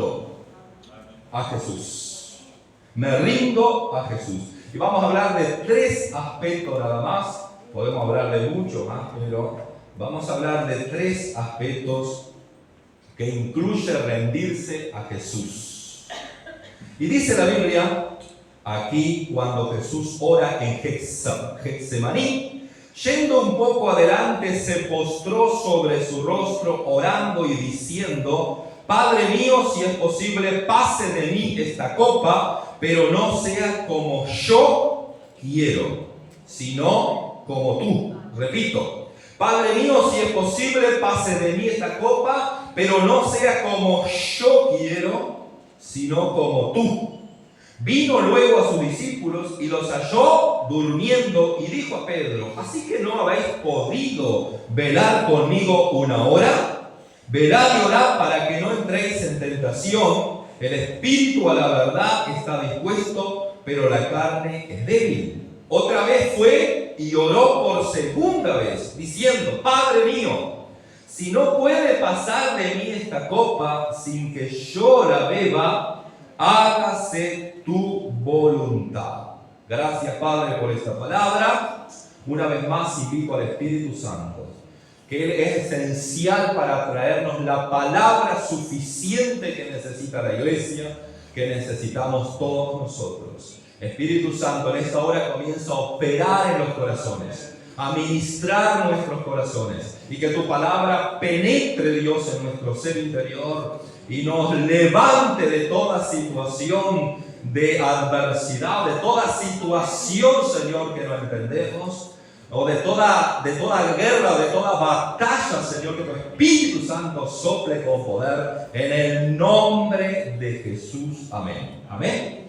rindo a Jesús. Me rindo a Jesús. Y vamos a hablar de 3 aspectos nada más. Podemos hablar de mucho más, pero vamos a hablar de 3 aspectos que incluye rendirse a Jesús. Y dice la Biblia, aquí cuando Jesús ora en Getsemaní, yendo un poco adelante, se postró sobre su rostro orando y diciendo: Padre mío, si es posible, pase de mí esta copa, pero no sea como yo quiero, sino como tú. Repito, Padre mío, si es posible, pase de mí esta copa, pero no sea como yo quiero, sino como tú. Vino luego a sus discípulos y los halló durmiendo y dijo a Pedro: ¿así que no habéis podido velar conmigo una hora? Velad y orad para que no entréis en tentación. El espíritu a la verdad está dispuesto, pero la carne es débil. Otra vez fue y oró por segunda vez, diciendo: Padre mío, si no puede pasar de mí esta copa sin que yo la beba, hágase tu voluntad. Gracias, Padre, por esta palabra. Una vez más invito al Espíritu Santo, que Él es esencial para traernos la palabra suficiente que necesita la iglesia, que necesitamos todos nosotros. Espíritu Santo, en esta hora comienza a operar en los corazones, a ministrar nuestros corazones, y que tu palabra penetre, Dios, en nuestro ser interior y nos levante de toda situación de adversidad, de toda situación, Señor, que no entendemos, o de toda guerra, de toda batalla, Señor, que tu Espíritu Santo sople con poder, en el nombre de Jesús. Amén. Amén.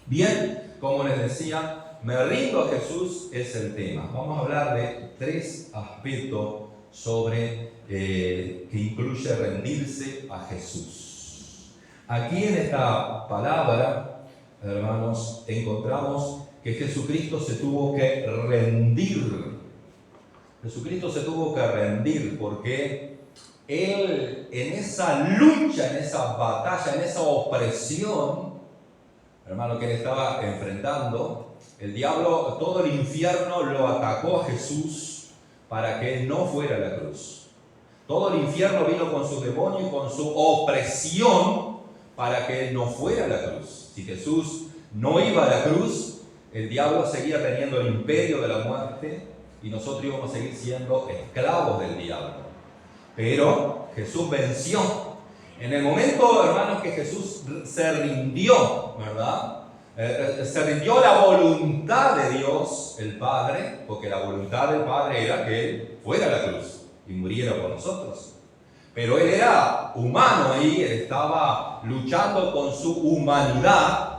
Bien, como les decía, me rindo a Jesús es el tema. Vamos a hablar de 3 aspectos sobre que incluye rendirse a Jesús. Aquí en esta palabra, hermanos, encontramos que Jesucristo se tuvo que rendir. Jesucristo se tuvo que rendir porque Él, en esa lucha, en esa batalla, en esa opresión, hermano, que Él estaba enfrentando, el diablo, todo el infierno lo atacó a Jesús para que Él no fuera a la cruz. Todo el infierno vino con su demonio y con su opresión para que Él no fuera a la cruz. Si Jesús no iba a la cruz, el diablo seguía teniendo el imperio de la muerte y nosotros íbamos a seguir siendo esclavos del diablo. Pero Jesús venció. En el momento, hermanos, que Jesús se rindió, ¿verdad? Se rindió la voluntad de Dios, el Padre, porque la voluntad del Padre era que Él fuera a la cruz y muriera por nosotros. Pero Él era humano ahí, Él estaba luchando con su humanidad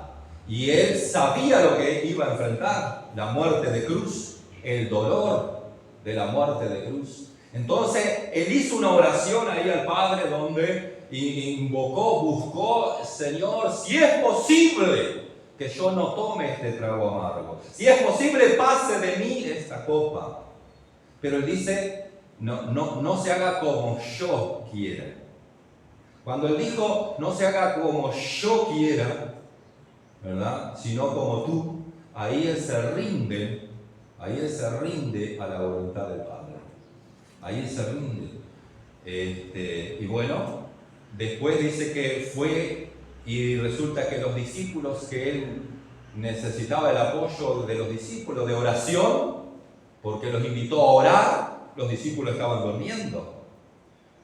y Él sabía lo que iba a enfrentar: la muerte de cruz, el dolor de la muerte de cruz. Entonces Él hizo una oración ahí al Padre donde invocó, buscó: Señor, si es posible que yo no tome este trago amargo, si es posible, pase de mí esta copa. Pero Él dice: no se haga como yo quiera. Cuando Él dijo: no se haga como yo quiera, ¿verdad?, sino como tú, ahí Él se rinde a la voluntad del Padre. Ahí Él se rinde. Y bueno, después dice que fue y resulta que los discípulos, que Él necesitaba el apoyo de los discípulos de oración, porque los invitó a orar, los discípulos estaban durmiendo,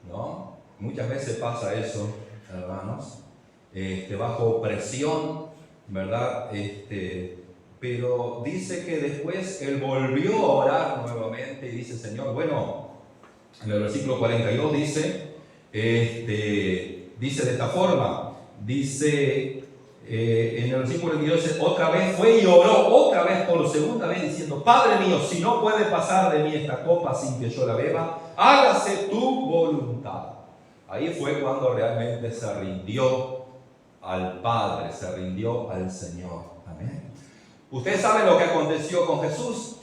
¿no? Muchas veces pasa eso, hermanos, bajo presión, ¿verdad? Pero dice que después Él volvió a orar nuevamente y dice: Señor, bueno, en el versículo 42 dice de esta forma, dice en el versículo 42, otra vez fue y oró otra vez por segunda vez diciendo: Padre mío, si no puede pasar de mí esta copa sin que yo la beba, hágase tu voluntad. Ahí fue cuando realmente se rindió al Padre, se rindió al Señor. Amén. Ustedes saben lo que aconteció con Jesús.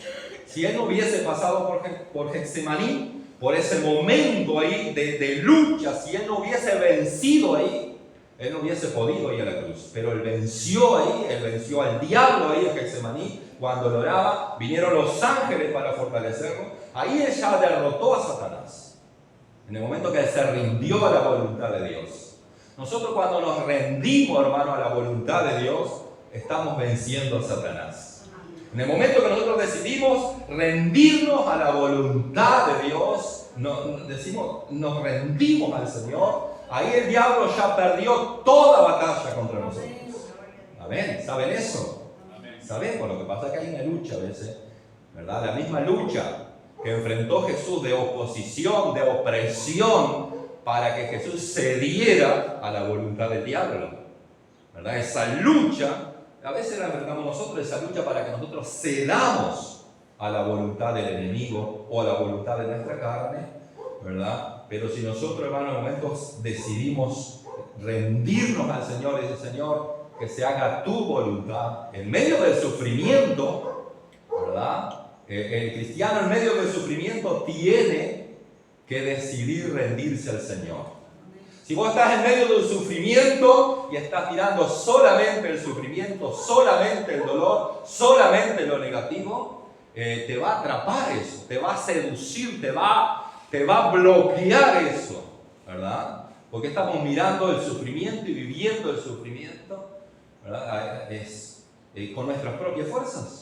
Si Él no hubiese pasado por Getsemaní, por ese momento ahí de lucha, si Él no hubiese vencido ahí, él no hubiese podido ir a la cruz. Pero él venció ahí, él venció al diablo ahí en Getsemaní. Cuando lo oraba, vinieron los ángeles para fortalecerlo. Ahí él ya derrotó a Satanás. En el momento que él se rindió a la voluntad de Dios. Nosotros cuando nos rendimos, hermano, a la voluntad de Dios, estamos venciendo a Satanás. En el momento que nosotros decidimos rendirnos a la voluntad de Dios, nos rendimos al Señor, ahí el diablo ya perdió toda batalla contra nosotros. Amén. ¿Saben eso? Sabemos. Lo que pasa es que hay una lucha a veces, ¿verdad? La misma lucha que enfrentó Jesús de oposición, de opresión, para que Jesús cediera a la voluntad del diablo, ¿verdad? Esa lucha, a veces la enfrentamos nosotros, esa lucha para que nosotros cedamos a la voluntad del enemigo o a la voluntad de nuestra carne, ¿verdad? Pero si nosotros, hermanos, en momentos decidimos rendirnos al Señor y decir, Señor, que se haga tu voluntad, en medio del sufrimiento, ¿verdad? El cristiano en medio del sufrimiento tiene que decidir rendirse al Señor. Si vos estás en medio del sufrimiento y estás mirando solamente el sufrimiento, solamente el dolor, solamente lo negativo, te va a atrapar eso, te va a seducir, te va a bloquear eso, ¿verdad? Porque estamos mirando el sufrimiento y viviendo el sufrimiento, ¿verdad? Con nuestras propias fuerzas.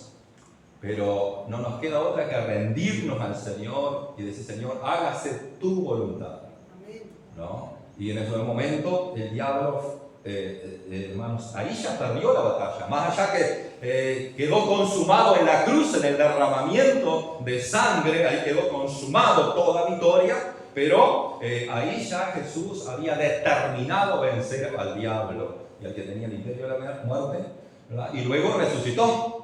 Pero no nos queda otra que rendirnos al Señor y decir, Señor, hágase tu voluntad, ¿no? Y en ese momento el diablo, hermanos, ahí ya perdió la batalla. Más allá que quedó consumado en la cruz, en el derramamiento de sangre, ahí quedó consumado toda victoria, pero ahí ya Jesús había determinado vencer al diablo y al que tenía el imperio de la muerte, ¿verdad? Y luego resucitó.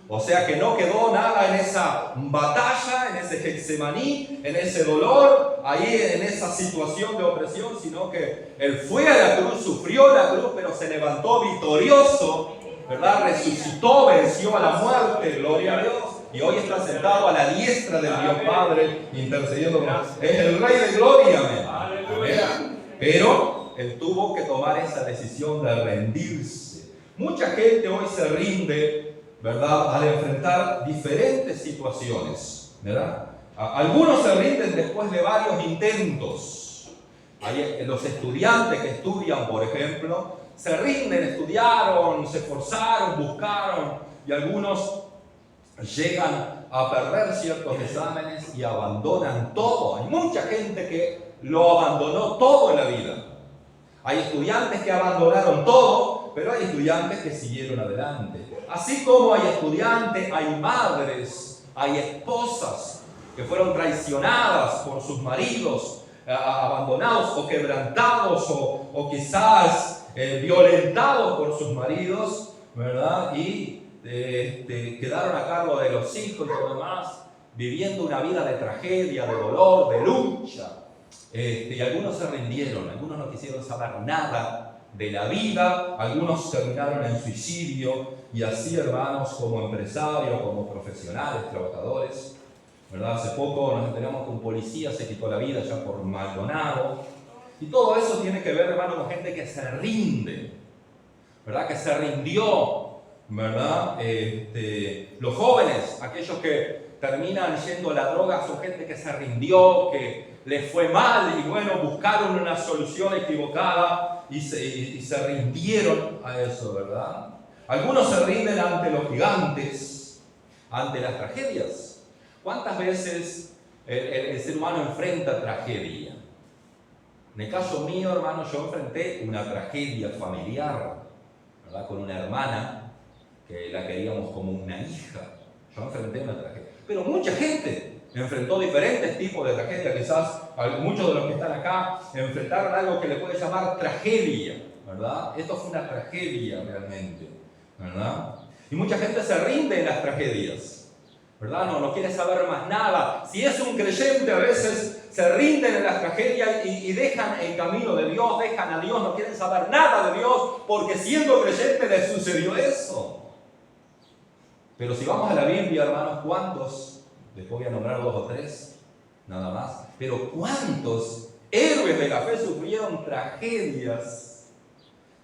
O sea que no quedó nada en esa batalla, en ese Getsemaní, en ese dolor, ahí en esa situación de opresión, sino que Él fue a la cruz, sufrió la cruz, pero se levantó victorioso, ¿verdad? Resucitó, venció a la muerte, gloria a Dios, y hoy está sentado a la diestra del Dios Padre, intercediendo con nosotros. Es el Rey de Gloria, amén. Pero Él tuvo que tomar esa decisión de rendirse. Mucha gente hoy se rinde, ¿verdad? Al enfrentar diferentes situaciones, ¿verdad? Algunos se rinden después de varios intentos. Los estudiantes que estudian, por ejemplo, se rinden, estudiaron, se esforzaron, buscaron, y algunos llegan a perder ciertos exámenes y abandonan todo. Hay mucha gente que lo abandonó todo en la vida. Hay estudiantes que abandonaron todo, pero hay estudiantes que siguieron adelante. Así como hay estudiantes, hay madres, hay esposas que fueron traicionadas por sus maridos, abandonados o quebrantados o quizás violentados por sus maridos, ¿verdad? Y quedaron a cargo de los hijos y lo demás, viviendo una vida de tragedia, de dolor, de lucha. Y algunos se rindieron, algunos no quisieron saber nada de la vida, algunos terminaron en suicidio, y así, hermanos, como empresarios, como profesionales, trabajadores, ¿verdad? Hace poco nos enteramos que un policía se quitó la vida ya por Maldonado, y todo eso tiene que ver, hermanos, con gente que se rinde, ¿verdad? Que se rindió, ¿verdad? Los jóvenes, aquellos que terminan yendo a la droga, son gente que se rindió, que les fue mal y bueno, buscaron una solución equivocada y se rindieron a eso, ¿verdad? Algunos se rinden ante los gigantes, ante las tragedias. ¿Cuántas veces el ser humano enfrenta tragedia? En el caso mío, hermano, yo enfrenté una tragedia familiar, ¿verdad? Con una hermana que la queríamos como una hija. Yo enfrenté una tragedia. Pero mucha gente enfrentó diferentes tipos de tragedia. Quizás muchos de los que están acá enfrentaron algo que le puede llamar tragedia, ¿verdad? Esto fue una tragedia realmente, ¿verdad? Y mucha gente se rinde en las tragedias, ¿verdad? No quiere saber más nada. Si es un creyente, a veces se rinden en las tragedias y dejan el camino de Dios, dejan a Dios, no quieren saber nada de Dios, porque siendo creyente les sucedió eso. Pero si vamos a la Biblia, hermanos, ¿cuántos? Les voy a nombrar 2 o 3, nada más. Pero ¿cuántos héroes de la fe sufrieron tragedias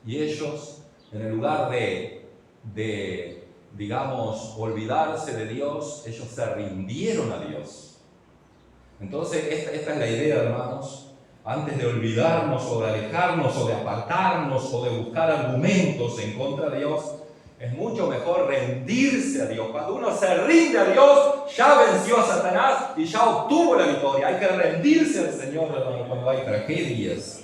Y ellos, en el lugar de, digamos, olvidarse de Dios, ellos se rindieron a Dios. Entonces, esta es la idea, hermanos. Antes de olvidarnos o de alejarnos o de apartarnos o de buscar argumentos en contra de Dios, es mucho mejor rendirse a Dios. Cuando uno se rinde a Dios, ya venció a Satanás y ya obtuvo la victoria. Hay que rendirse al Señor, hermano, cuando hay tragedias.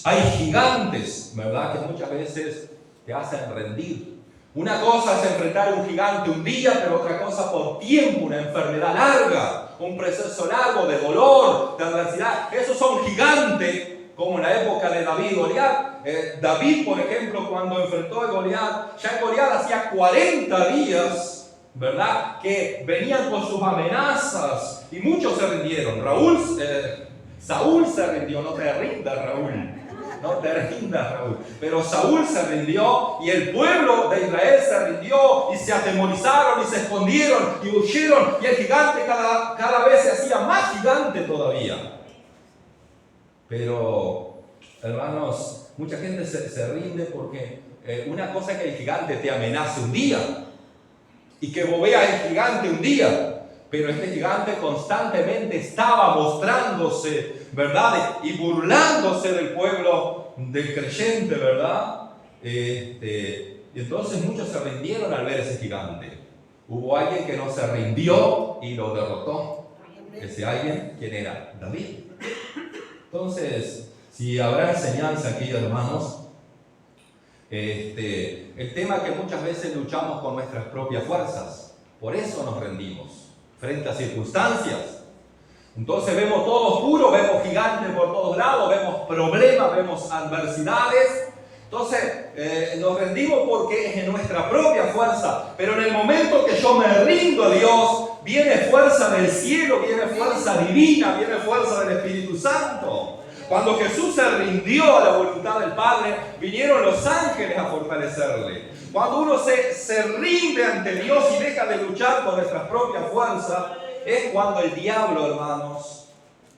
Hay gigantes, ¿verdad?, que muchas veces te hacen rendir. Una cosa es enfrentar a un gigante un día, pero otra cosa por tiempo, una enfermedad larga, un proceso largo de dolor, de adversidad. Esos son gigantes, como en la época de David y Goliat. David, por ejemplo, cuando enfrentó a Goliat, ya Goliat hacía 40 días, ¿verdad?, que venían con sus amenazas y muchos se rindieron. Saúl se rindió. No te rindas, Raúl. No te rindas, Raúl. Pero Saúl se rindió y el pueblo de Israel se rindió y se atemorizaron y se escondieron y huyeron, y el gigante cada vez se hacía más gigante todavía. Pero, hermanos, mucha gente se rinde porque una cosa es que el gigante te amenace un día y que vos veas el gigante un día. Pero este gigante constantemente estaba mostrándose, ¿verdad?, y burlándose del pueblo del creyente, ¿verdad? Y entonces muchos se rindieron al ver ese gigante. Hubo alguien que no se rindió y lo derrotó. Ese alguien, ¿quién era? David. Entonces, si habrá enseñanza aquí, hermanos, el tema es que muchas veces luchamos con nuestras propias fuerzas. Por eso nos rendimos frente a circunstancias. Entonces vemos todo oscuro, vemos gigantes por todos lados, vemos problemas, vemos adversidades. Entonces nos rendimos porque es en nuestra propia fuerza. Pero en el momento que yo me rindo a Dios, viene fuerza del cielo, viene fuerza divina, viene fuerza del Espíritu Santo. Cuando Jesús se rindió a la voluntad del Padre, vinieron los ángeles a fortalecerle. Cuando uno se rinde ante Dios y deja de luchar con nuestras propias fuerzas, es cuando el diablo, hermanos,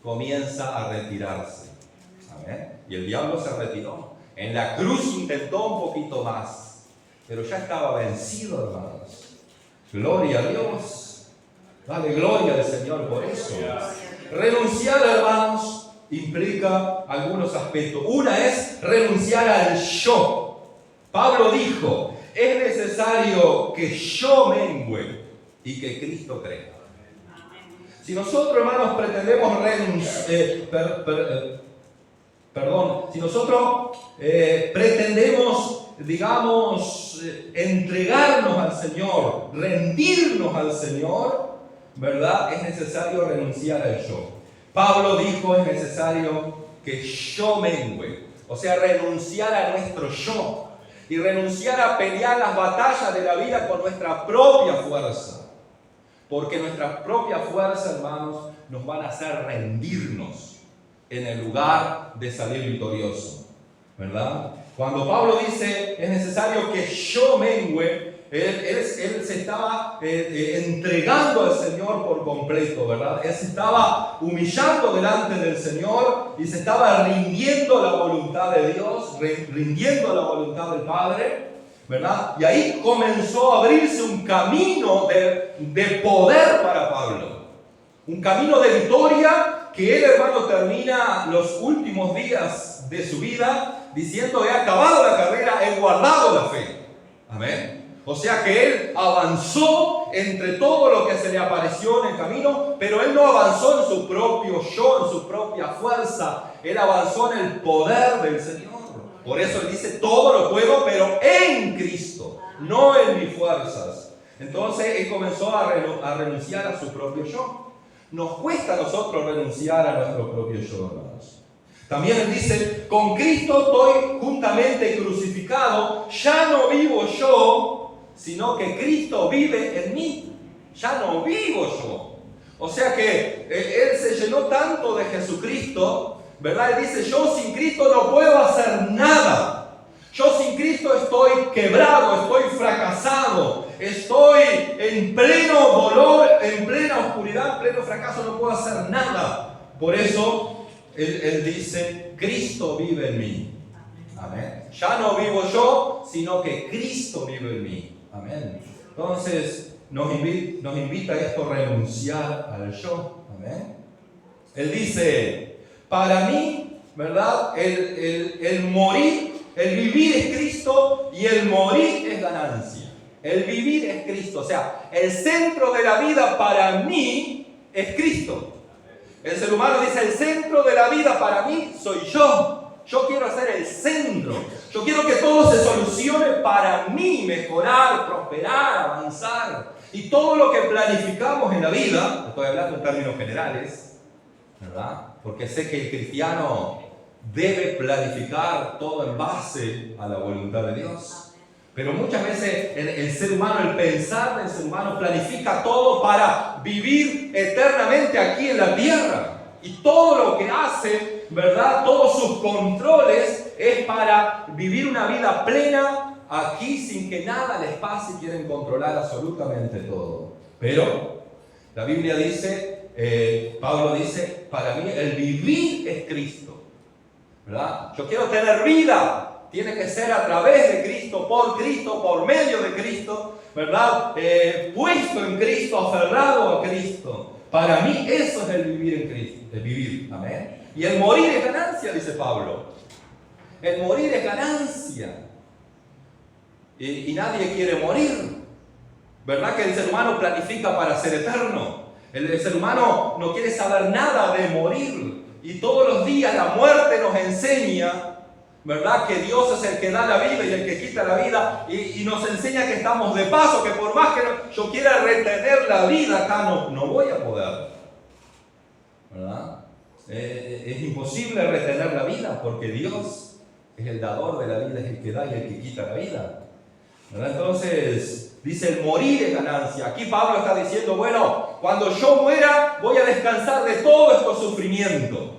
comienza a retirarse. ¿Amén? Y el diablo se retiró. En la cruz intentó un poquito más, pero ya estaba vencido, hermanos. Gloria a Dios. Dale gloria al Señor por eso. Renunciar, hermanos, implica algunos aspectos. Una es renunciar al yo. Pablo dijo: es necesario que yo mengüe y que Cristo crezca. Si nosotros, hermanos, pretendemos si nosotros pretendemos, digamos, entregarnos al Señor, rendirnos al Señor, ¿verdad?, es necesario renunciar al yo. Pablo dijo: es necesario que yo mengüe, o sea, renunciar a nuestro yo. Y renunciar a pelear las batallas de la vida con nuestra propia fuerza. Porque nuestra propia fuerza, hermanos, nos van a hacer rendirnos en el lugar de salir victorioso, ¿verdad? Cuando Pablo dice: es necesario que yo mengüe, él se estaba entregando al Señor por completo, ¿verdad? Él se estaba humillando delante del Señor y se estaba rindiendo a la voluntad de Dios, rindiendo a la voluntad del Padre, ¿verdad? Y ahí comenzó a abrirse un camino de poder para Pablo, un camino de victoria que él, hermano, termina los últimos días de su vida diciendo: he acabado la carrera, he guardado la fe. Amén. O sea que él avanzó entre todo lo que se le apareció en el camino, pero él no avanzó en su propio yo, en su propia fuerza. Él avanzó en el poder del Señor. Por eso él dice: todo lo puedo, pero en Cristo, no en mis fuerzas. Entonces él comenzó a renunciar a su propio yo. Nos cuesta a nosotros renunciar a nuestro propio yo, hermanos. También él dice: con Cristo estoy juntamente crucificado, ya no vivo yo, sino que Cristo vive en mí. Ya no vivo yo. O sea que él se llenó tanto de Jesucristo, ¿verdad? Él dice: yo sin Cristo no puedo hacer nada. Yo sin Cristo estoy quebrado, estoy fracasado, estoy en pleno dolor, en plena oscuridad, en pleno fracaso, no puedo hacer nada. Por eso él dice: Cristo vive en mí. Amén. Ya no vivo yo, sino que Cristo vive en mí. Amén. Entonces, nos invita a esto a renunciar al yo. Amén. Él dice, para mí, ¿verdad? El morir, el vivir es Cristo y el morir es ganancia. El vivir es Cristo. O sea, el centro de la vida para mí es Cristo. El ser humano dice, el centro de la vida para mí soy yo. Yo quiero ser el centro. Yo quiero que todo se solucione para mí, mejorar, prosperar, avanzar. Y todo lo que planificamos en la vida, estoy hablando en términos generales, ¿verdad? Porque sé que el cristiano debe planificar todo en base a la voluntad de Dios. Pero muchas veces el ser humano, el pensar del ser humano planifica todo para vivir eternamente aquí en la tierra. Y todo lo que hace, ¿verdad? Todos sus controles es para vivir una vida plena aquí sin que nada les pase y quieren controlar absolutamente todo. Pero la Biblia dice, Pablo dice, para mí el vivir es Cristo, ¿verdad? Yo quiero tener vida. Tiene que ser a través de Cristo, por medio de Cristo, ¿verdad? Puesto en Cristo, aferrado a Cristo. Para mí eso es el vivir en Cristo, el vivir, amén. Y el morir es ganancia, dice Pablo. El morir es ganancia. Y nadie quiere morir. ¿Verdad que el ser humano planifica para ser eterno? El ser humano no quiere saber nada de morir. Y todos los días la muerte nos enseña, ¿verdad? Que Dios es el que da la vida y el que quita la vida y nos enseña que estamos de paso, que por más que yo quiera retener la vida acá, no voy a poder, ¿verdad? Es imposible retener la vida porque Dios es el dador de la vida, es el que da y el que quita la vida, ¿verdad? Entonces, dice el morir es ganancia. Aquí Pablo está diciendo, bueno, cuando yo muera voy a descansar de todo este sufrimiento.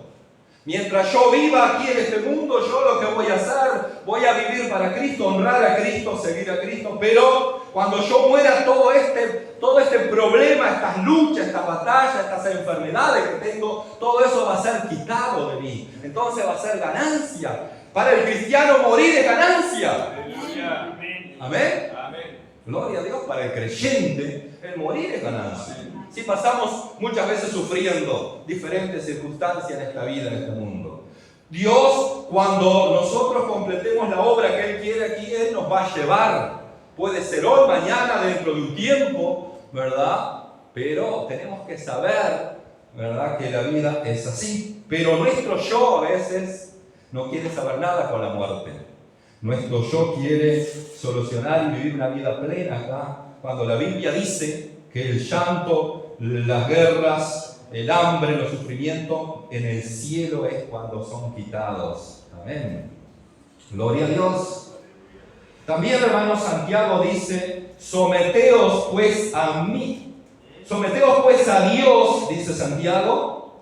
Mientras yo viva aquí en este mundo, yo lo que voy a hacer, voy a vivir para Cristo, honrar a Cristo, seguir a Cristo. Pero cuando yo muera, todo este problema, estas luchas, estas batallas, estas enfermedades que tengo, todo eso va a ser quitado de mí. Entonces va a ser ganancia. Para el cristiano morir es ganancia. Aleluya. Amén. Amén. Gloria a Dios. Para el creyente, el morir es ganancia. Si pasamos muchas veces sufriendo diferentes circunstancias en esta vida, en este mundo. Dios, cuando nosotros completemos la obra que Él quiere aquí, Él nos va a llevar. Puede ser hoy, mañana, dentro de un tiempo, ¿verdad? Pero tenemos que saber, ¿verdad?, que la vida es así. Pero nuestro yo a veces no quiere saber nada con la muerte. Nuestro yo quiere solucionar y vivir una vida plena acá. Cuando la Biblia dice que el llanto, las guerras, el hambre, los sufrimientos en el cielo es cuando son quitados. Amén. Gloria a Dios. También, hermano, Santiago dice, someteos pues a mí. Someteos pues a Dios, dice Santiago.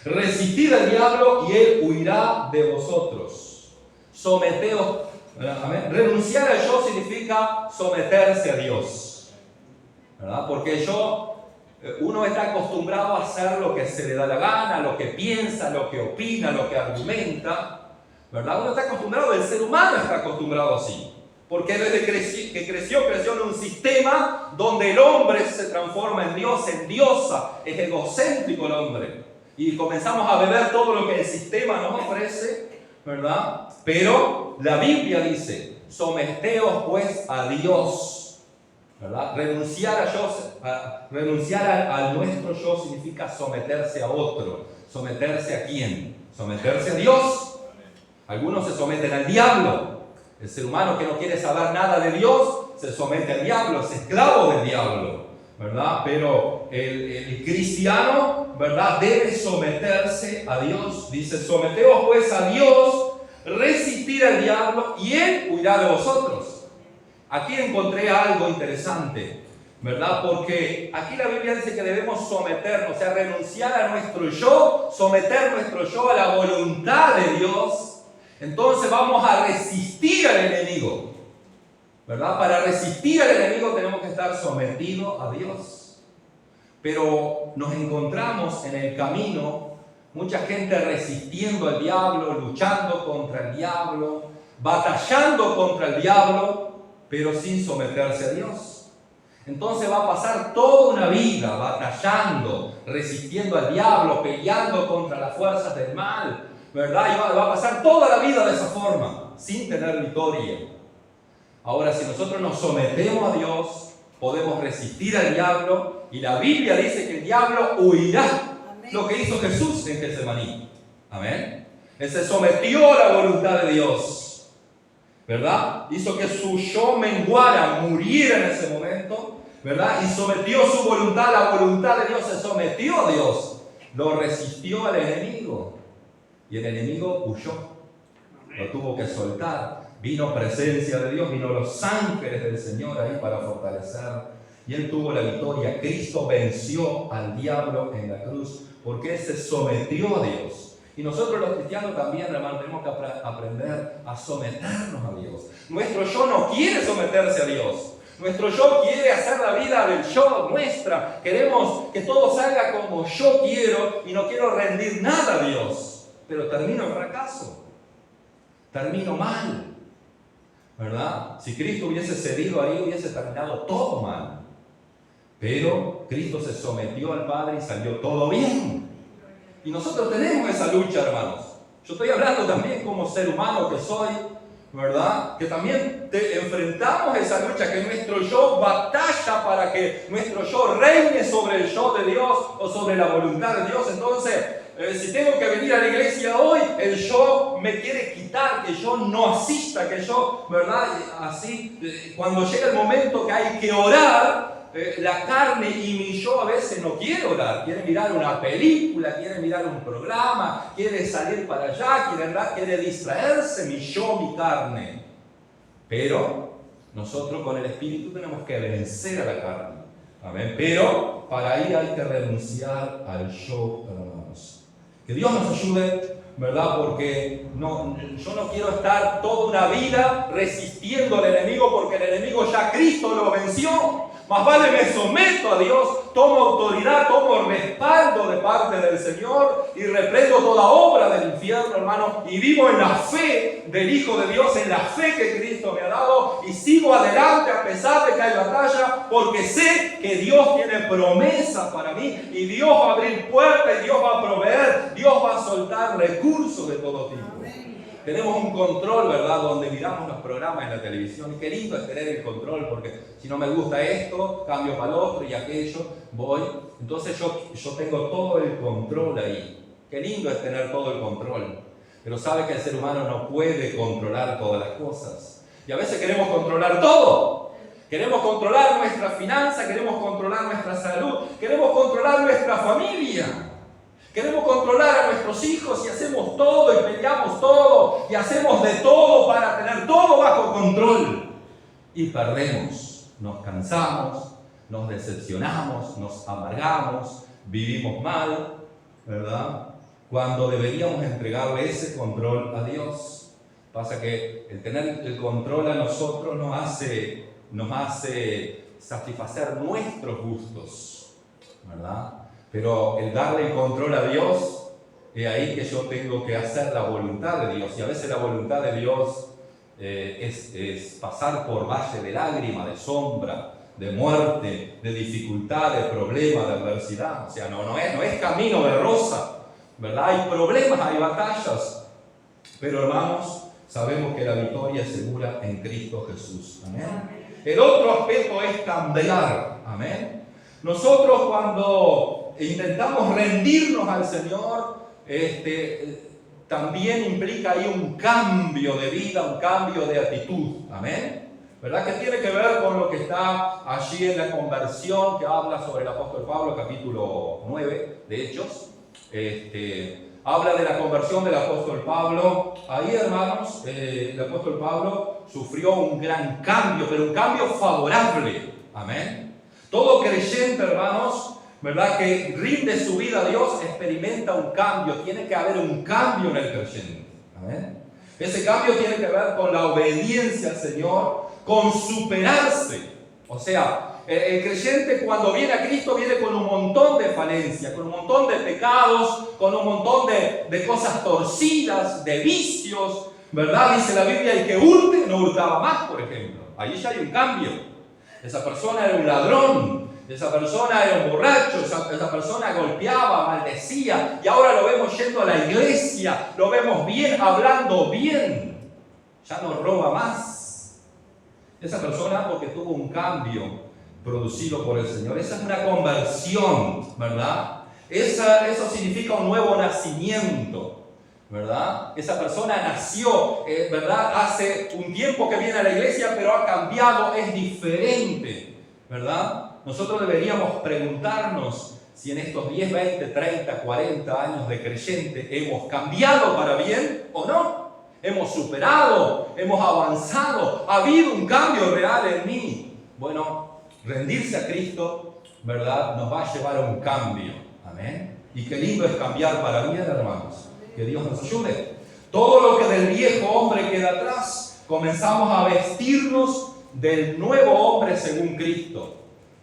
Resistid al diablo y él huirá de vosotros. Someteos. Amén. Renunciar a yo significa someterse a Dios, ¿verdad? Porque uno está acostumbrado a hacer lo que se le da la gana, lo que piensa, lo que opina, lo que argumenta, ¿verdad? Uno está acostumbrado, el ser humano está acostumbrado así. Porque desde que creció en un sistema donde el hombre se transforma en Dios, en diosa, es egocéntrico el hombre. Y comenzamos a beber todo lo que el sistema nos ofrece, ¿verdad? Pero la Biblia dice, someteos pues a Dios, ¿verdad? Renunciar a nuestro yo significa someterse a otro. ¿Someterse a quién? Someterse a Dios. Algunos se someten al diablo. El ser humano que no quiere saber nada de Dios se somete al diablo, es esclavo del diablo, ¿verdad? Pero el cristiano, ¿verdad?, debe someterse a Dios. Dice, someteos pues a Dios, resistir al diablo y él huirá de vosotros. Aquí encontré algo interesante, ¿verdad? Porque aquí la Biblia dice que debemos someternos, o sea, renunciar a nuestro yo, someter nuestro yo a la voluntad de Dios. Entonces vamos a resistir al enemigo, ¿verdad? Para resistir al enemigo tenemos que estar sometidos a Dios. Pero nos encontramos en el camino mucha gente resistiendo al diablo, luchando contra el diablo, batallando contra el diablo, pero sin someterse a Dios. Entonces va a pasar toda una vida batallando, resistiendo al diablo, peleando contra las fuerzas del mal, ¿verdad? Y va a pasar toda la vida de esa forma, sin tener victoria. Ahora, si nosotros nos sometemos a Dios, podemos resistir al diablo, y la Biblia dice que el diablo huirá. Amén. Lo que hizo Jesús en Getsemaní. Amén. Él se sometió a la voluntad de Dios, ¿verdad? Hizo que su yo menguara, muriera en ese momento, ¿verdad? Y sometió su voluntad a la voluntad de Dios, se sometió a Dios, lo resistió al enemigo, y el enemigo huyó, lo tuvo que soltar. Vino presencia de Dios, vino los ángeles del Señor ahí para fortalecer, y él tuvo la victoria. Cristo venció al diablo en la cruz, porque él se sometió a Dios. Y nosotros los cristianos también, hermano, tenemos que aprender a someternos a Dios. Nuestro yo no quiere someterse a Dios. Nuestro yo quiere hacer la vida del yo nuestra. Queremos que todo salga como yo quiero y no quiero rendir nada a Dios. Pero termino en fracaso. Termino mal. ¿Verdad? Si Cristo hubiese cedido ahí, hubiese terminado todo mal. Pero Cristo se sometió al Padre y salió todo bien. Y nosotros tenemos esa lucha, hermanos. Yo estoy hablando también como ser humano que soy, ¿verdad? Que también enfrentamos esa lucha, que nuestro yo batalla para que nuestro yo reine sobre el yo de Dios o sobre la voluntad de Dios. Entonces, si tengo que venir a la iglesia hoy, el yo me quiere quitar, que yo no asista, que yo, ¿verdad? Así, cuando llega el momento que hay que orar, la carne y mi yo a veces no quiere orar, quiere mirar una película, quiere mirar un programa, quiere salir para allá, quiere distraerse, mi yo, mi carne. Pero nosotros con el Espíritu tenemos que vencer a la carne. Amén. Pero para ir hay que renunciar al yo, hermanos. Que Dios nos ayude, ¿verdad? Porque yo no quiero estar toda una vida resistiendo al enemigo, porque el enemigo ya Cristo lo venció. Más vale me someto a Dios, tomo autoridad, tomo respaldo de parte del Señor y reprendo toda obra del infierno, hermano, y vivo en la fe del Hijo de Dios, en la fe que Cristo me ha dado, y sigo adelante a pesar de que hay batalla, porque sé que Dios tiene promesas para mí, y Dios va a abrir puertas, y Dios va a proveer, Dios va a soltar recursos de todo tipo. Tenemos un control, ¿verdad? Donde miramos los programas en la televisión. Y qué lindo es tener el control, porque si no me gusta esto, cambio para el otro y aquello, voy. Entonces yo tengo todo el control ahí. Qué lindo es tener todo el control. Pero sabe que el ser humano no puede controlar todas las cosas. Y a veces queremos controlar todo. Queremos controlar nuestra finanza, queremos controlar nuestra salud, queremos controlar nuestra familia. Queremos controlar a nuestros hijos y hacemos todo y peleamos todo y hacemos de todo para tener todo bajo control. Y perdemos, nos cansamos, nos decepcionamos, nos amargamos, vivimos mal, ¿verdad? Cuando deberíamos entregarle ese control a Dios. Pasa que el tener el control a nosotros nos hace satisfacer nuestros gustos, ¿verdad? Pero el darle el control a Dios, es ahí que yo tengo que hacer la voluntad de Dios. Y a veces la voluntad de Dios es pasar por valle de lágrimas, de sombra, de muerte, de dificultad, de problema, de adversidad. O sea, no es camino de rosa, ¿verdad? Hay problemas, hay batallas. Pero hermanos, sabemos que la victoria es segura en Cristo Jesús. Amén. El otro aspecto es cambiar. Amén. Nosotros cuando intentamos rendirnos al Señor, también implica ahí un cambio de vida, un cambio de actitud. Amén. ¿Verdad? Que tiene que ver con lo que está allí en la conversión que habla sobre el apóstol Pablo, capítulo 9 de Hechos. Habla de la conversión del apóstol Pablo. Ahí, hermanos, el apóstol Pablo sufrió un gran cambio, pero un cambio favorable. Amén. Todo creyente, hermanos, ¿verdad? Que rinde su vida a Dios, experimenta un cambio. Tiene que haber un cambio en el creyente. Amén. Ese cambio tiene que ver con la obediencia al Señor, con superarse. O sea, el creyente cuando viene a Cristo viene con un montón de falencias, con un montón de pecados, con un montón de cosas torcidas, de vicios, ¿verdad? Dice la Biblia, el que hurte no hurtaba más, por ejemplo. Ahí ya hay un cambio. Esa persona era un ladrón, esa persona era un borracho, esa persona golpeaba, maldecía, y ahora lo vemos yendo a la iglesia, lo vemos bien, hablando bien. Ya no roba más. Esa persona porque tuvo un cambio producido por el Señor. Esa es una conversión, ¿verdad? Eso significa un nuevo nacimiento, ¿verdad? Esa persona nació, ¿verdad? Hace un tiempo que viene a la iglesia, pero ha cambiado, es diferente, ¿verdad? Nosotros deberíamos preguntarnos si en estos 10, 20, 30, 40 años de creyente hemos cambiado para bien o no. Hemos superado, hemos avanzado, ha habido un cambio real en mí. Bueno, rendirse a Cristo, ¿verdad?, nos va a llevar a un cambio. Amén. Y qué lindo es cambiar para bien, hermanos. Que Dios nos ayude. Todo lo que del viejo hombre queda atrás, comenzamos a vestirnos del nuevo hombre según Cristo.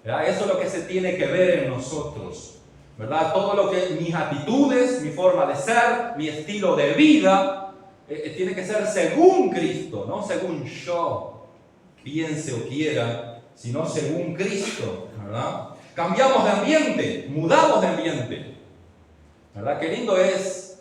¿Verdad? Eso es lo que se tiene que ver en nosotros, ¿verdad? Todo lo que mis actitudes, mi forma de ser, mi estilo de vida, tiene que ser según Cristo, no según yo piense o quiera, sino según Cristo, ¿verdad? Cambiamos de ambiente, mudamos de ambiente, ¿verdad? Qué lindo es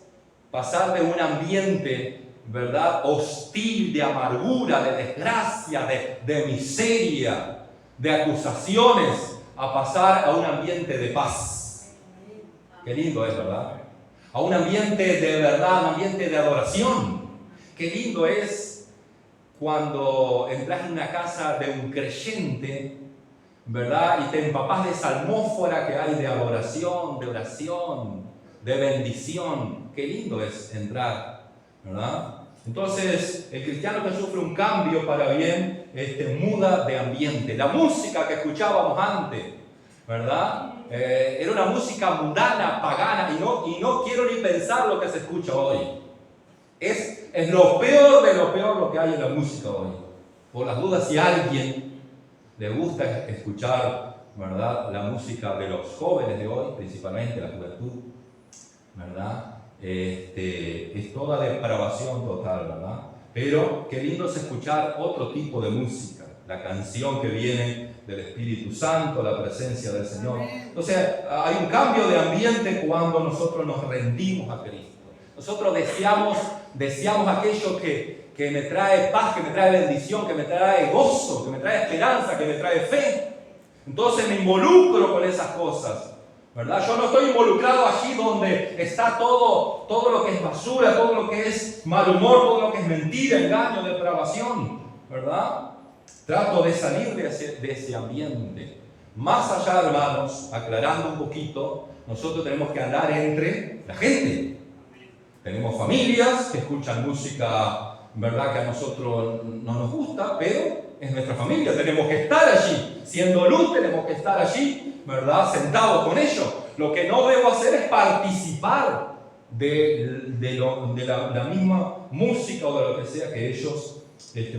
pasar de un ambiente, ¿verdad?, hostil, de amargura, de desgracia, de miseria, de acusaciones, a pasar a un ambiente de paz. Qué lindo es, ¿verdad? A un ambiente de verdad, un ambiente de adoración. Qué lindo es cuando entras en una casa de un creyente, ¿verdad?, y te empapás de esa atmósfera que hay de adoración, de oración, de bendición. Qué lindo es entrar, ¿verdad? Entonces, el cristiano que sufre un cambio para bien, muda de ambiente. La música que escuchábamos antes, ¿verdad?, era una música mundana, pagana, y no quiero ni pensar lo que se escucha hoy. Es lo peor de lo peor lo que hay en la música hoy. Por las dudas, si a alguien le gusta escuchar, ¿verdad?, la música de los jóvenes de hoy, principalmente la juventud, ¿verdad?, es toda depravación total, ¿verdad? Pero qué lindo es escuchar otro tipo de música, la canción que viene del Espíritu Santo, la presencia del Señor. Entonces, hay un cambio de ambiente cuando nosotros nos rendimos a Cristo. Nosotros deseamos aquello que me trae paz, que me trae bendición, que me trae gozo, que me trae esperanza, que me trae fe. Entonces me involucro con esas cosas, ¿verdad? Yo no estoy involucrado allí donde está todo lo que es basura, todo lo que es mal humor, todo lo que es mentira, engaño, depravación, ¿verdad? Trato de salir de ese ambiente. Más allá, hermanos, aclarando un poquito, nosotros tenemos que andar entre la gente. Tenemos familias que escuchan música, ¿verdad?, que a nosotros no nos gusta, pero es nuestra familia. Tenemos que estar allí. Siendo luz, tenemos que estar allí, ¿verdad?, sentados con ellos. Lo que no debo hacer es participar de la misma música o de lo que sea que ellos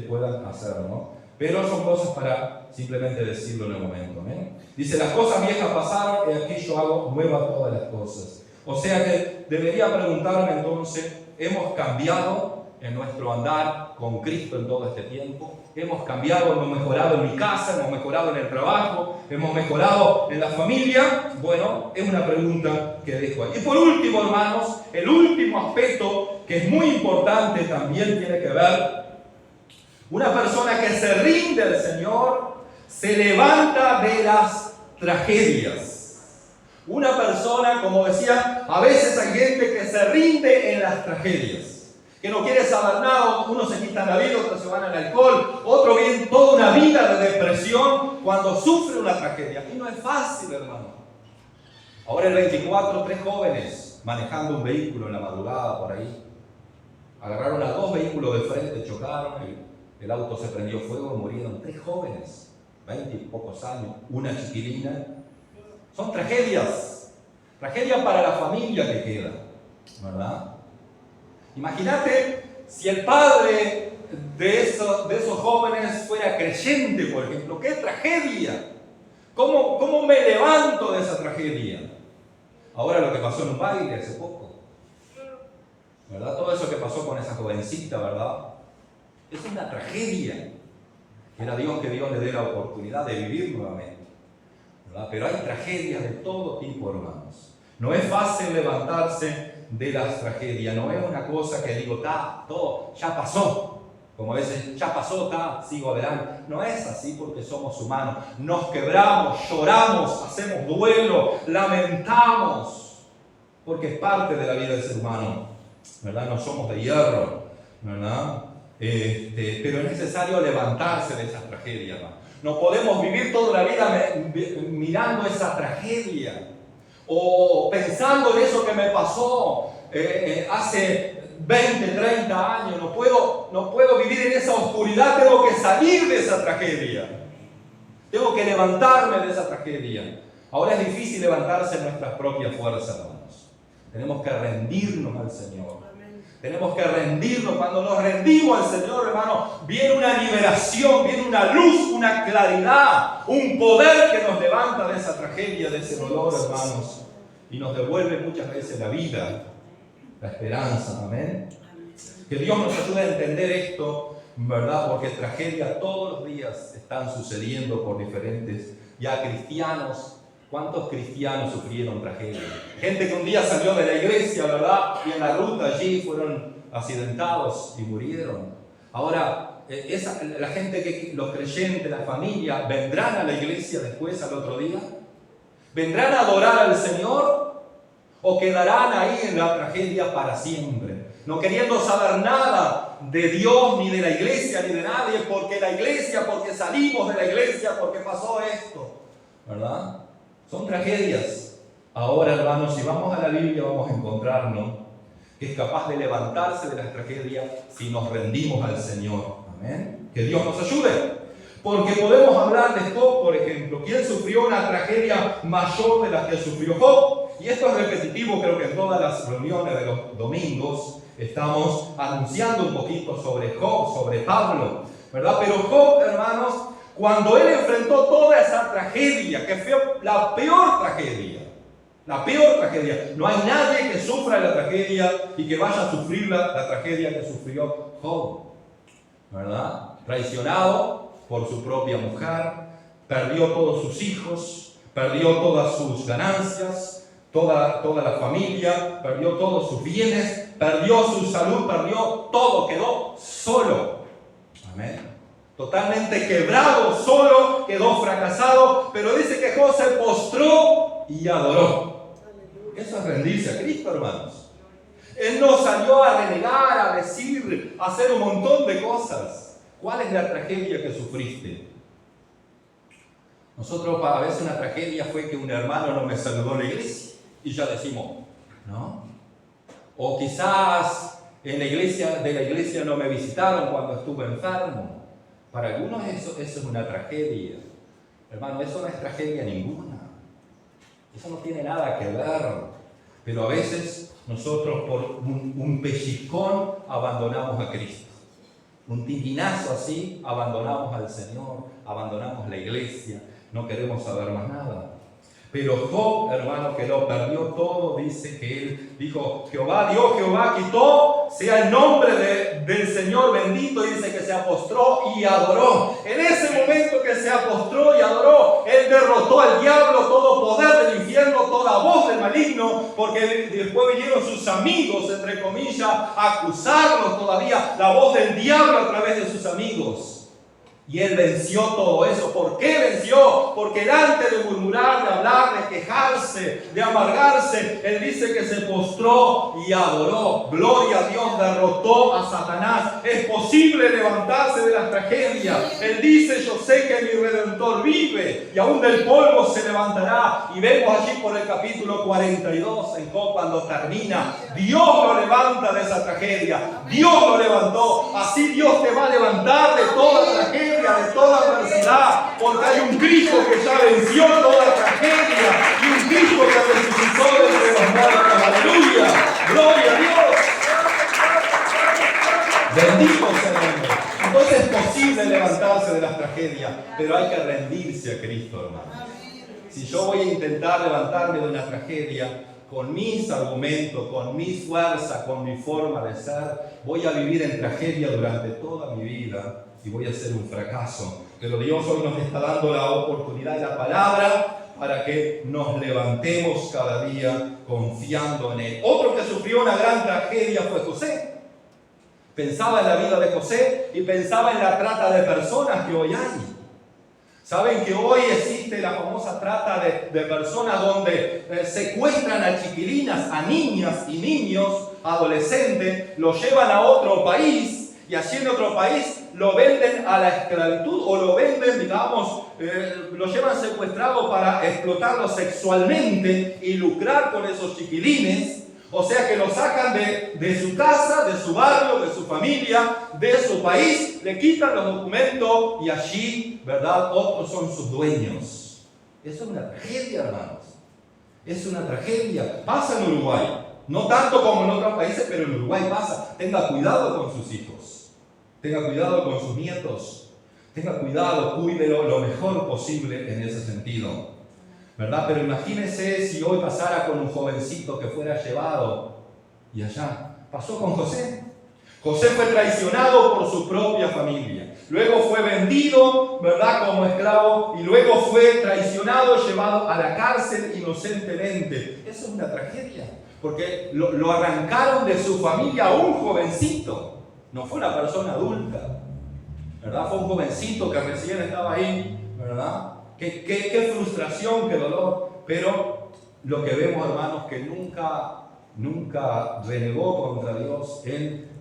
puedan hacer, ¿no? Pero son cosas para simplemente decirlo en el momento, ¿eh? Dice, las cosas viejas pasaron y aquí yo hago nuevas todas las cosas. O sea que debería preguntarme entonces, ¿hemos cambiado en nuestro andar con Cristo en todo este tiempo? ¿Hemos cambiado, hemos mejorado en mi casa, hemos mejorado en el trabajo, hemos mejorado en la familia? Bueno, es una pregunta que dejo ahí. Y por último, hermanos, el último aspecto que es muy importante también tiene que ver. Una persona que se rinde al Señor se levanta de las tragedias. Una persona, como decía, a veces hay gente que se rinde en las tragedias, que no quiere saber nada. Unos se quitan la vida, otros se van al alcohol, otros viven toda una vida de depresión cuando sufre una tragedia. Y no es fácil, hermano. Ahora el 24, 3 jóvenes manejando un vehículo en la madrugada por ahí. Agarraron a 2 vehículos de frente, chocaron, el auto se prendió fuego, murieron 3 jóvenes, 20 y pocos años, una chiquilina. Son tragedias para la familia que queda, ¿verdad? Imagínate si el padre de esos jóvenes fuera creyente, por ejemplo. ¡Qué tragedia! ¿Cómo me levanto de esa tragedia? Ahora lo que pasó en un baile hace poco. ¿verdad? Todo eso que pasó con esa jovencita, ¿verdad? Es una tragedia. Era Dios que Dios le dé la oportunidad de vivir nuevamente, ¿verdad? Pero hay tragedias de todo tipo, hermanos. No es fácil levantarse de las tragedias. No es una cosa que digo, todo, ya pasó. Como a veces, ya pasó, sigo adelante. No es así porque somos humanos. Nos quebramos, lloramos, hacemos duelo, lamentamos. Porque es parte de la vida del ser humano, ¿verdad? No somos de hierro, ¿verdad? Pero es necesario levantarse de esas tragedias, ¿verdad? No podemos vivir toda la vida mirando esa tragedia o pensando en eso que me pasó hace 20, 30 años. No puedo vivir en esa oscuridad. Tengo que salir de esa tragedia. Tengo que levantarme de esa tragedia. Ahora es difícil levantarse en nuestras propias fuerzas, hermanos. Tenemos que rendirnos al Señor. Tenemos que rendirnos. Cuando nos rendimos al Señor, hermano, viene una liberación, viene una luz, una claridad, un poder que nos levanta de esa tragedia, de ese dolor, hermanos, y nos devuelve muchas veces la vida, la esperanza. Amén. Que Dios nos ayude a entender esto, ¿verdad? Porque tragedias todos los días están sucediendo por diferentes, ya cristianos. ¿Cuántos cristianos sufrieron tragedia? Gente que un día salió de la iglesia, ¿verdad? Y en la ruta allí fueron accidentados y murieron. Ahora, la gente, los creyentes, la familia, ¿vendrán a la iglesia después al otro día? ¿Vendrán a adorar al Señor? ¿O quedarán ahí en la tragedia para siempre? No queriendo saber nada de Dios, ni de la iglesia, ni de nadie, porque la iglesia, porque salimos de la iglesia, porque pasó esto, ¿verdad? Son tragedias. Ahora, hermanos, si vamos a la Biblia, vamos a encontrarnos que es capaz de levantarse de las tragedias si nos rendimos al Señor. Amén. Que Dios nos ayude. Porque podemos hablar de Job, por ejemplo. ¿Quién sufrió una tragedia mayor de la que sufrió Job? Y esto es repetitivo, creo que en todas las reuniones de los domingos estamos anunciando un poquito sobre Job, sobre Pablo, ¿verdad? Pero Job, hermanos, cuando él enfrentó toda esa tragedia, que fue la peor tragedia, no hay nadie que sufra la tragedia y que vaya a sufrir la tragedia que sufrió Job, ¿verdad? Traicionado por su propia mujer, perdió todos sus hijos, perdió todas sus ganancias, toda la familia, perdió todos sus bienes, perdió su salud, perdió todo, quedó solo. Amén. Totalmente quebrado, solo, quedó fracasado, pero dice que Job se postró y adoró. Eso es rendirse a Cristo, hermanos. Él no salió a renegar, a decir, a hacer un montón de cosas. ¿Cuál es la tragedia que sufriste? Nosotros, a veces una tragedia fue que un hermano no me saludó en la iglesia y ya decimos, ¿no? O quizás de la iglesia no me visitaron cuando estuve enfermo. Para algunos eso es una tragedia. Hermano, eso no es tragedia ninguna. Eso no tiene nada que ver. Pero a veces nosotros por un pellizcón abandonamos a Cristo. Un tiquinazo así, abandonamos al Señor, abandonamos la iglesia, no queremos saber más nada. Pero Job, hermano, que lo perdió todo, dice que él dijo, Jehová dio, Jehová quitó, sea el nombre del Señor bendito, y dice que se apostró y adoró. En ese momento que se apostró y adoró, él derrotó al diablo, todo poder del infierno, toda voz del maligno, porque después vinieron sus amigos, entre comillas, a acusarlos todavía, la voz del diablo a través de sus amigos. Y él venció todo eso. ¿Por qué venció? Porque antes de murmurar, de hablar, de quejarse, de amargarse, él dice que se postró y adoró. Gloria a Dios, derrotó a Satanás. Es posible levantarse de las tragedias. Él dice, yo sé que mi Redentor vive y aún del polvo se levantará. Y vemos allí por el capítulo 42 en Job cuando termina. Dios lo levanta de esa tragedia. Dios lo levantó. Así Dios te va a levantar de toda tragedia, de toda adversidad, porque hay un Cristo que ya venció toda tragedia y un Cristo que resucitó de entre los muertos. Aleluya, gloria a Dios. Bendito sea el nombre. Entonces es posible levantarse de las tragedias, pero hay que rendirse a Cristo, hermano. Si yo voy a intentar levantarme de una tragedia, con mis argumentos, con mi fuerza, con mi forma de ser, voy a vivir en tragedia durante toda mi vida y voy a ser un fracaso. Pero Dios hoy nos está dando la oportunidad y la palabra para que nos levantemos cada día confiando en Él. Otro que sufrió una gran tragedia fue José. Pensaba en la vida de José y pensaba en la trata de personas que hoy hay. Saben que hoy existe la famosa trata de personas donde secuestran a chiquilinas, a niñas y niños, adolescentes, los llevan a otro país y allí en otro país lo venden a la esclavitud o lo venden, digamos, lo llevan secuestrado para explotarlo sexualmente y lucrar con esos chiquilines. O sea que lo sacan de su casa, de su barrio, de su familia, de su país, le quitan los documentos y allí, ¿verdad?, otros son sus dueños. Eso es una tragedia, hermanos. Es una tragedia. Pasa en Uruguay. No tanto como en otros países, pero en Uruguay pasa. Tenga cuidado con sus hijos. Tenga cuidado con sus nietos. Tenga cuidado, cuídelo lo mejor posible en ese sentido, ¿verdad? Pero imagínense si hoy pasara con un jovencito que fuera llevado y allá. Pasó con José. José fue traicionado por su propia familia. Luego fue vendido, ¿verdad?, como esclavo y luego fue traicionado, llevado a la cárcel inocentemente. Eso es una tragedia, porque lo arrancaron de su familia a un jovencito. No fue una persona adulta, ¿verdad? Fue un jovencito que recién estaba ahí, ¿verdad? Qué frustración, qué dolor. Pero lo que vemos, hermanos, que nunca renegó contra Dios.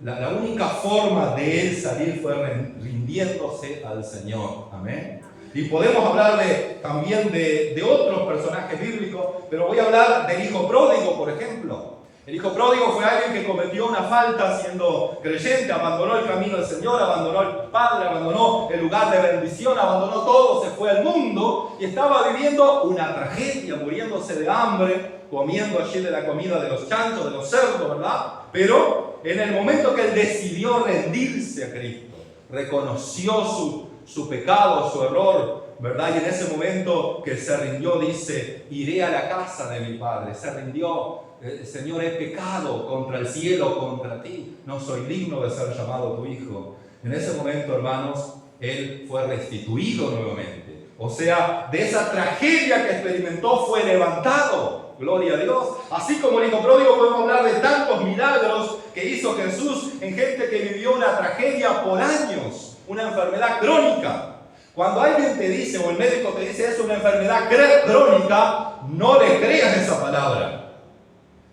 La única forma de él salir fue rindiéndose al Señor. Amén. Y podemos hablar también de otros personajes bíblicos, pero voy a hablar del hijo pródigo, por ejemplo. El hijo pródigo fue alguien que cometió una falta siendo creyente, abandonó el camino del Señor, abandonó el Padre, abandonó el lugar de bendición, abandonó todo, se fue al mundo y estaba viviendo una tragedia, muriéndose de hambre, comiendo allí de la comida de los chanchos, de los cerdos, ¿verdad? Pero en el momento que él decidió rendirse a Cristo, reconoció su pecado, su error, ¿verdad? Y en ese momento que se rindió, dice: iré a la casa de mi Padre. Se rindió. Señor, he pecado contra el cielo, contra ti, no soy digno de ser llamado tu hijo. En ese momento, hermanos, él fue restituido nuevamente. O sea, de esa tragedia que experimentó fue levantado. Gloria a Dios. Así como el hijo pródigo, podemos hablar de tantos milagros que hizo Jesús en gente que vivió una tragedia por años, una enfermedad crónica. Cuando alguien te dice, o el médico te dice, es una enfermedad crónica, no le creas esa palabra,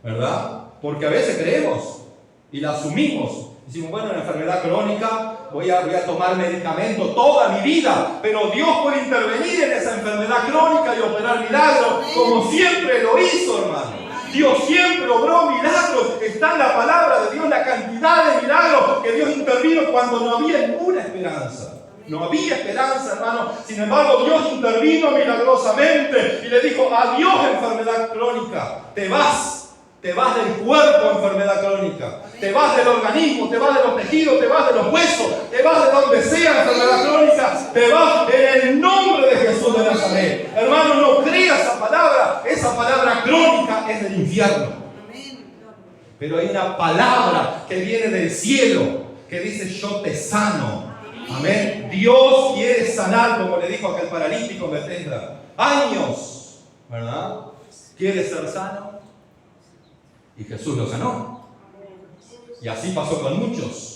¿verdad? Porque a veces creemos y la asumimos. Decimos, bueno, una enfermedad crónica, voy a tomar medicamento toda mi vida, pero Dios puede intervenir en esa enfermedad crónica y operar milagros, como siempre lo hizo, hermano. Dios siempre obró milagros. Está en la palabra de Dios la cantidad de milagros que Dios intervino cuando no había ninguna esperanza. No había esperanza, hermano. Sin embargo, Dios intervino milagrosamente y le dijo: adiós, enfermedad crónica, te vas. Te vas del cuerpo, enfermedad crónica. Te vas del organismo, te vas de los tejidos, te vas de los huesos, te vas de donde sea, enfermedad crónica. Te vas en el nombre de Jesús de Nazaret. Hermano, no crea esa palabra. Esa palabra crónica es del infierno. Pero hay una palabra que viene del cielo que dice: yo te sano. Amén. Dios quiere sanar, como le dijo aquel paralítico en Bethesda. Años, ¿verdad? ¿Quiere ser sano? Y Jesús lo sanó. Y así pasó con muchos.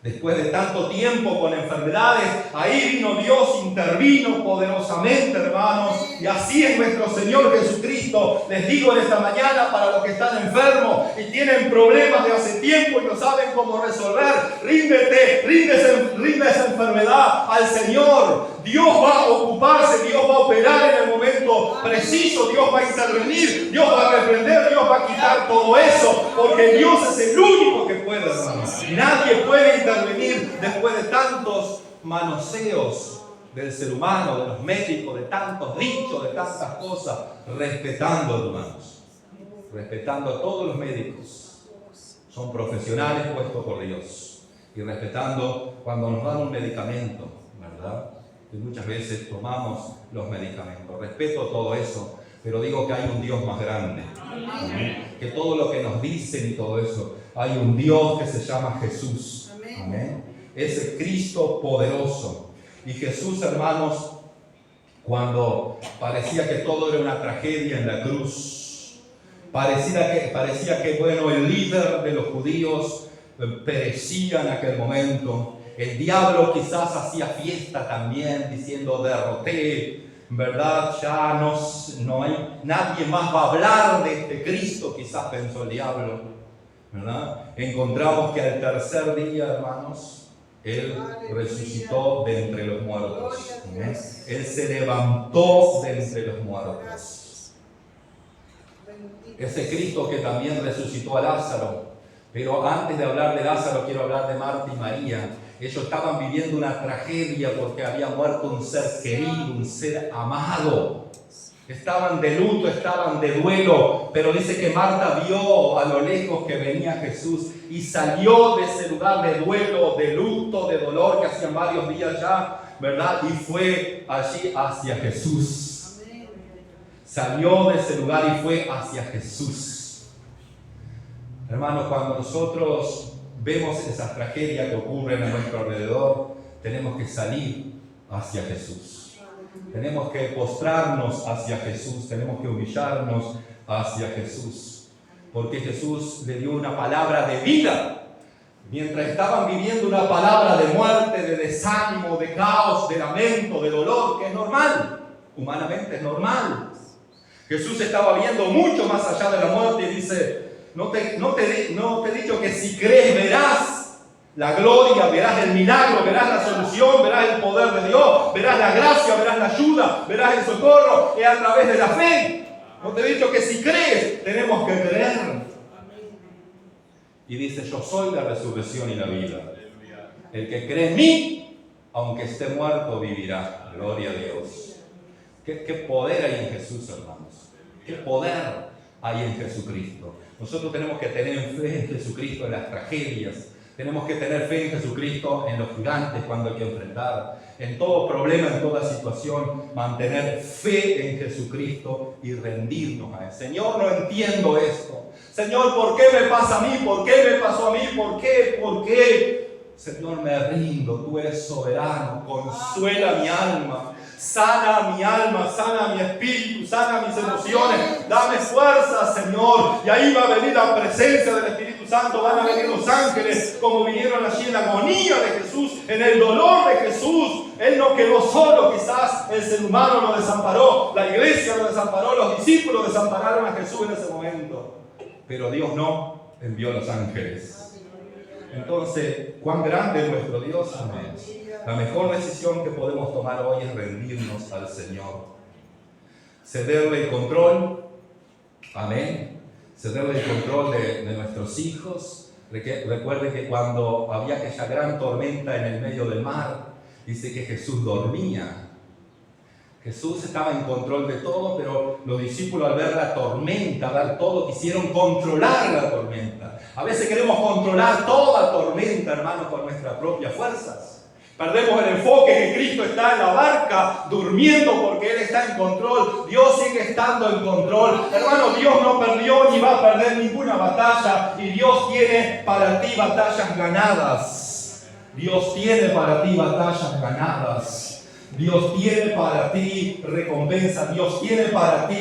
Después de tanto tiempo con enfermedades, ahí vino Dios, intervino poderosamente, hermanos. Y así es nuestro Señor Jesucristo. Les digo en esta mañana, para los que están enfermos y tienen problemas de hace tiempo y no saben cómo resolver, rinde esa enfermedad al Señor. Dios va a ocuparse, Dios va a operar en el momento preciso, Dios va a intervenir, Dios va a reprender, Dios va a quitar todo eso, porque Dios es el único que puede, hermanos. Nadie puede intervenir después de tantos manoseos del ser humano, de los médicos, de tantos dichos, de tantas cosas, respetando, hermanos, respetando a todos los médicos. Son profesionales puestos por Dios. Y respetando cuando nos dan un medicamento, ¿verdad? Que muchas veces tomamos los medicamentos. Respeto todo eso. pero digo que hay un Dios más grande. Amén. Que todo lo que nos dicen y todo eso, hay un Dios que se llama Jesús. Amén. Ese Cristo poderoso. Y Jesús, hermanos, cuando parecía que todo era una tragedia en la cruz, parecía que bueno, el líder de los judíos perecía en aquel momento. El diablo quizás hacía fiesta también, diciendo derroté, ¿verdad? Ya no hay, nadie más va a hablar de este Cristo, quizás pensó el diablo, ¿verdad? Encontramos que al tercer día, hermanos, Él resucitó de entre los muertos. ¿Eh? Él se levantó de entre los muertos. Ese Cristo que también resucitó a Lázaro. Pero antes de hablar de Lázaro, quiero hablar de Marta y María. Ellos estaban viviendo una tragedia porque había muerto un ser querido, un ser amado. Estaban de luto, estaban de duelo, pero dice que Marta vio a lo lejos que venía Jesús y salió de ese lugar de duelo, de luto, de dolor que hacían varios días ya, ¿verdad? Y fue allí hacia Jesús. Salió de ese lugar y fue hacia Jesús. Hermanos, cuando nosotros vemos esas tragedias que ocurren a nuestro alrededor, tenemos que salir hacia Jesús. Tenemos que postrarnos hacia Jesús, tenemos que humillarnos hacia Jesús, porque Jesús le dio una palabra de vida, mientras estaban viviendo una palabra de muerte, de desánimo, de caos, de lamento, de dolor, que es normal, humanamente es normal. Jesús estaba viendo mucho más allá de la muerte y dice, no te he dicho que si crees verás la gloria, verás el milagro, verás la solución, verás el poder de Dios, verás la gracia, verás la ayuda, verás el socorro, es a través de la fe. No te he dicho que si crees, tenemos que creer. Y dice, yo soy la resurrección y la vida. El que cree en mí, aunque esté muerto, vivirá. Gloria a Dios. ¿Qué poder hay en Jesús, hermanos? ¿Qué poder hay en Jesucristo? Nosotros tenemos que tener fe en Jesucristo en las tragedias. Tenemos que tener fe en Jesucristo en los gigantes cuando hay que enfrentar. En todo problema, en toda situación, mantener fe en Jesucristo y rendirnos a Él. Señor, no entiendo esto. Señor, ¿por qué me pasa a mí? ¿Por qué me pasó a mí? ¿Por qué? ¿Por qué? Señor, me rindo. Tú eres soberano. Consuela mi alma. Sana mi alma, sana mi espíritu, sana mis emociones, dame fuerza, Señor. Y ahí va a venir la presencia del Espíritu Santo, van a venir los ángeles, como vinieron allí en la agonía de Jesús, en el dolor de Jesús. Él no quedó solo, quizás el ser humano lo desamparó, la iglesia lo desamparó, los discípulos desampararon a Jesús en ese momento. Pero Dios no envió a los ángeles. Entonces, ¿cuán grande es nuestro Dios, hermanos? La mejor decisión que podemos tomar hoy es rendirnos al Señor. Cederle el control, amén. Cederle el control de nuestros hijos. Recuerde que cuando había aquella gran tormenta en el medio del mar, dice que Jesús dormía. Jesús estaba en control de todo, pero los discípulos al ver la tormenta, ver todo, quisieron controlar la tormenta. A veces queremos controlar toda tormenta, hermanos, con nuestras propias fuerzas. Perdemos el enfoque que Cristo está en la barca durmiendo porque Él está en control. Dios sigue estando en control. Hermano, Dios no perdió ni va a perder ninguna batalla. Y Dios tiene para ti batallas ganadas. Dios tiene para ti batallas ganadas. Dios tiene para ti recompensa. Dios tiene para ti